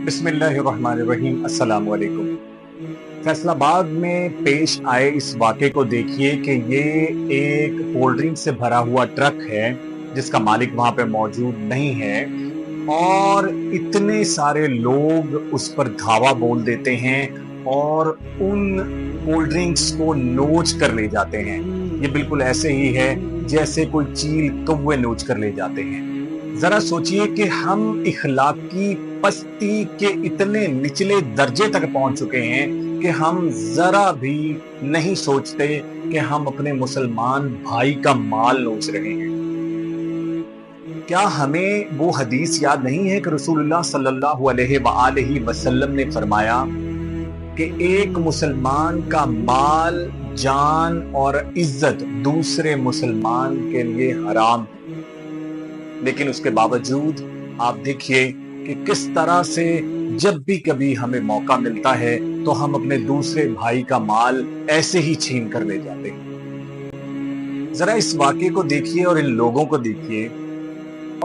बिस्मिल्लाहिर्रहमानिर्रहीम। अस्सलाम वालेकुम। फैसलाबाद में पेश आए इस वाक़े को देखिए कि ये एक कोल्ड ड्रिंक से भरा हुआ ट्रक है जिसका मालिक वहां पे मौजूद नहीं है, और इतने सारे लोग उस पर धावा बोल देते हैं और उन कोल्ड ड्रिंक्स को नोच कर ले जाते हैं। ये बिल्कुल ऐसे ही है जैसे कोई चील कौवे नोच कर ले जाते हैं। जरा सोचिए कि हम इखलाकी पस्ती के इतने निचले दर्जे तक पहुंच चुके हैं कि हम जरा भी नहीं सोचते कि हम अपने मुसलमान भाई का माल नोच रहे हैं। क्या हमें वो हदीस याद नहीं है कि रसूलुल्लाह सल्लल्लाहु अलैहि वसल्लम ने फरमाया कि एक मुसलमान का माल, जान और इज्जत दूसरे मुसलमान के लिए हराम है। लेकिन उसके बावजूद आप देखिए कि किस तरह से जब भी कभी हमें मौका मिलता है तो हम अपने दूसरे भाई का माल ऐसे ही छीन कर ले जाते हैं। जरा इस वाक़े को देखिए और इन लोगों को देखिए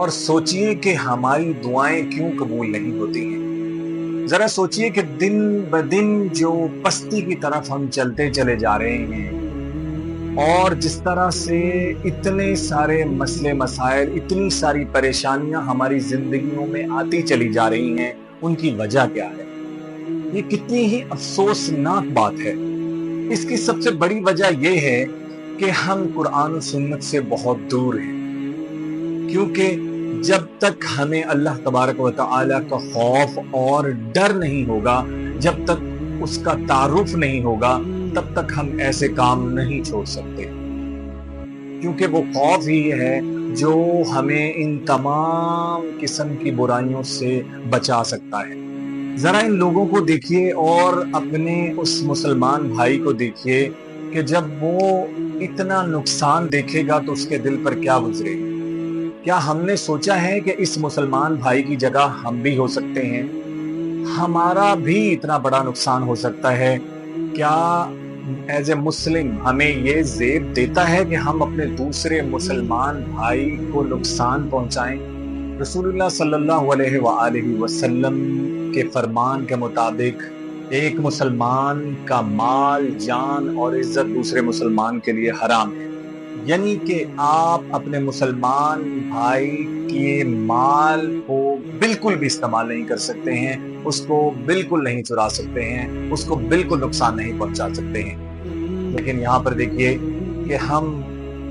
और सोचिए कि हमारी दुआएं क्यों कबूल नहीं होती हैं। जरा सोचिए कि दिन ब दिन जो पस्ती की तरफ हम चलते चले जा रहे हैं और जिस तरह से इतने सारे मसले मसाइल, इतनी सारी परेशानियां हमारी जिंदगियों में आती चली जा रही हैं, उनकी वजह क्या है? ये कितनी ही अफसोसनाक बात है। इसकी सबसे बड़ी वजह यह है कि हम कुरान और सुन्नत से बहुत दूर हैं, क्योंकि जब तक हमें अल्लाह तबारक व तआला का खौफ और डर नहीं होगा, जब तक उसका तारुफ नहीं होगा, तब तक हम ऐसे काम नहीं छोड़ सकते, क्योंकि वो खौफ ही है जो हमें इन तमाम किस्म की बुराइयों से बचा सकता है। जरा इन लोगों को देखिए और अपने उस मुसलमान भाई को देखिए कि जब वो इतना नुकसान देखेगा तो उसके दिल पर क्या गुजरेगी। क्या हमने सोचा है कि इस मुसलमान भाई की जगह हम भी हो सकते हैं? हमारा भी इतना बड़ा नुकसान हो सकता है। क्या एज ए मुस्लिम हमें ये ज़ेब देता है कि हम अपने दूसरे मुसलमान भाई को नुकसान पहुंचाएं? रसूलुल्लाह सल्लल्लाहु अलैहि वसल्लम के फरमान के मुताबिक एक मुसलमान का माल, जान और इज्जत दूसरे मुसलमान के लिए हराम है। यानी कि आप अपने मुसलमान भाई के माल को बिल्कुल भी इस्तेमाल नहीं कर सकते हैं, उसको बिल्कुल नहीं चुरा सकते हैं, उसको बिल्कुल नुकसान नहीं पहुंचा सकते हैं। लेकिन यहाँ पर देखिए कि हम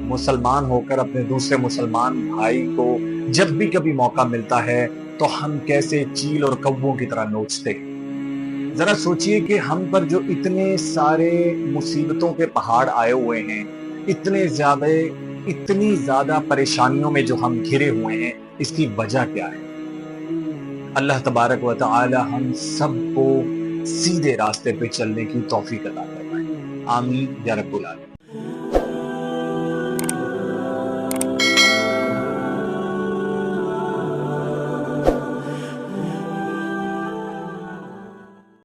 मुसलमान होकर अपने दूसरे मुसलमान भाई को जब भी कभी मौका मिलता है तो हम कैसे चील और कौवों की तरह नोचते हैं। जरा सोचिए कि हम पर जो इतने सारे मुसीबतों के पहाड़ आए हुए हैं, इतनी ज्यादा परेशानियों में जो हम घिरे हुए हैं, इसकी वजह क्या है? अल्लाह तबारक व तआला हम सबको सीधे रास्ते पे चलने की तौफीक अता फरमाए। आमीन या रब्बुल आलमीन।